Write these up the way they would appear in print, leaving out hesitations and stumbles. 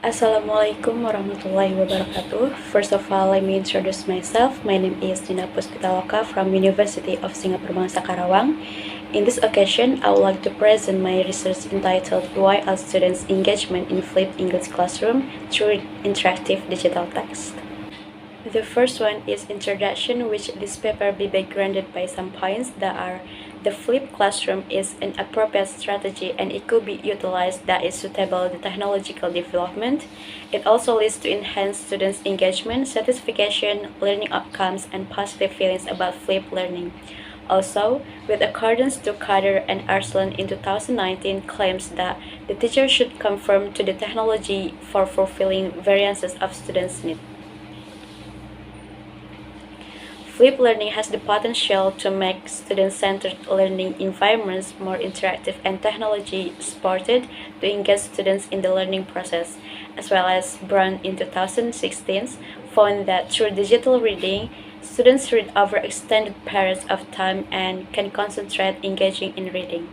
Assalamualaikum warahmatullahi wabarakatuh. First of all, let me introduce myself. My name is Dina Puspitaloka from University of Singapore Bangsa Karawang. In this occasion, I would like to present my research entitled Why Are Students' Engagement in Flipped English Classroom Through Interactive Digital Text. The first one is introduction, which this paper be backgrounded by some points that are: the flipped classroom is an appropriate strategy and it could be utilized that is suitable to technological development. It also leads to enhanced students' engagement, satisfaction, learning outcomes, and positive feelings about flipped learning. Also, with accordance to Kader and Arslan in 2019 claims that the teacher should conform to the technology for fulfilling variances of students' needs. Flipped learning has the potential to make student-centered learning environments more interactive and technology-supported to engage students in the learning process, as well as Brown in 2016 found that through digital reading, students read over extended periods of time and can concentrate engaging in reading.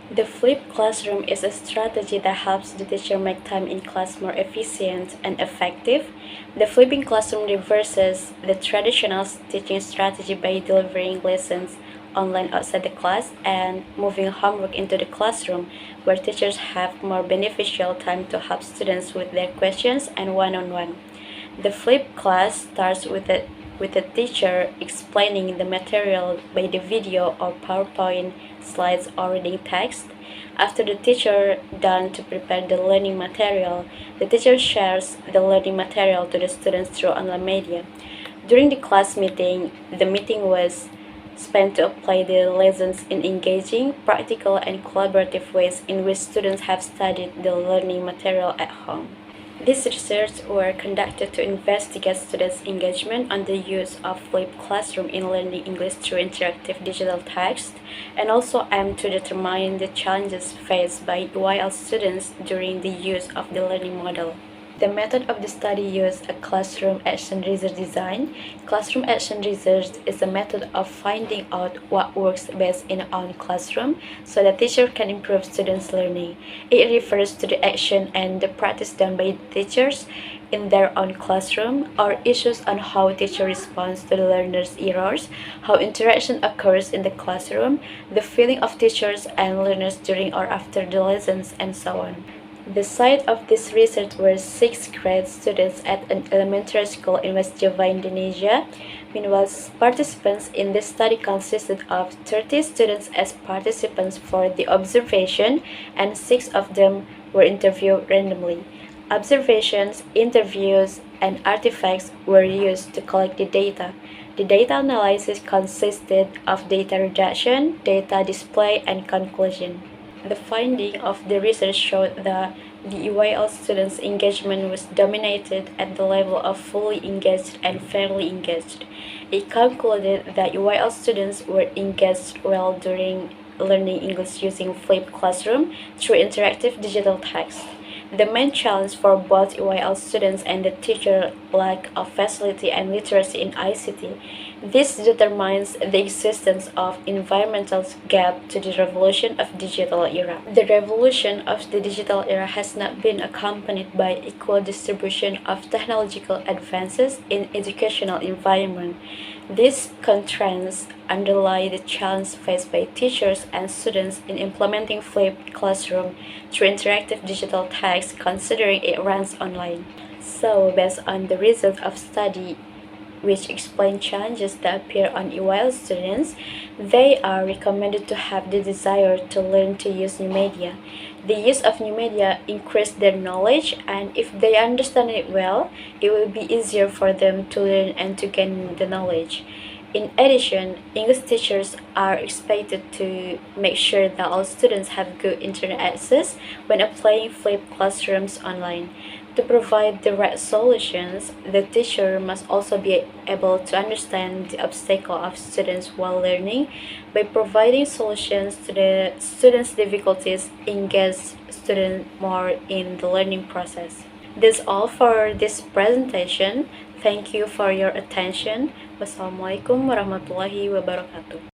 The flipped classroom is a strategy that helps the teacher make time in class more efficient and effective. The flipping classroom reverses the traditional teaching strategy by delivering lessons online outside the class and moving homework into the classroom, where teachers have more beneficial time to help students with their questions and one-on-one. The flipped class starts with a teacher explaining the material by the video or PowerPoint slides or reading text. After the teacher done to prepare the learning material, the teacher shares the learning material to the students through online media. During the class meeting, the meeting was spent to apply the lessons in engaging, practical, and collaborative ways in which students have studied the learning material at home. These research were conducted to investigate students' engagement on the use of flipped classroom in learning English through interactive digital text, and also aim to determine the challenges faced by YL students during the use of the learning model. The method of the study used a classroom action research design. Classroom action research is a method of finding out what works best in our own classroom so the teacher can improve students' learning. It refers to the action and the practice done by teachers in their own classroom, or issues on how teacher responds to the learner's errors, how interaction occurs in the classroom, the feeling of teachers and learners during or after the lessons, and so on. The site of this research were 6th grade students at an elementary school in West Java, Indonesia. Meanwhile, participants in this study consisted of 30 students as participants for the observation, and 6 of them were interviewed randomly. Observations, interviews, and artifacts were used to collect the data. The data analysis consisted of data reduction, data display, and conclusion. The finding of the research showed that the EYL students' engagement was dominated at the level of fully engaged and fairly engaged. It concluded that EYL students were engaged well during learning English using flipped classroom through interactive digital text. The main challenge for both EYL students and the teacher lack of facility and literacy in ICT. This determines the existence of environmental gap to the revolution of digital era. The revolution of the digital era has not been accompanied by equal distribution of technological advances in educational environment. These constraints underlie the challenge faced by teachers and students in implementing flipped classroom through interactive digital text, considering it runs online. So, based on the result of study which explain challenges that appear on EYL students, they are recommended to have the desire to learn to use new media. The use of new media increases their knowledge, and if they understand it well, it will be easier for them to learn and to gain the knowledge. In addition, English teachers are expected to make sure that all students have good internet access when applying flipped classrooms online. To provide the right solutions, the teacher must also be able to understand the obstacle of students while learning. By providing solutions to the students' difficulties, engage students more in the learning process. That's all for this presentation. Thank you for your attention. Wassalamualaikum warahmatullahi wabarakatuh.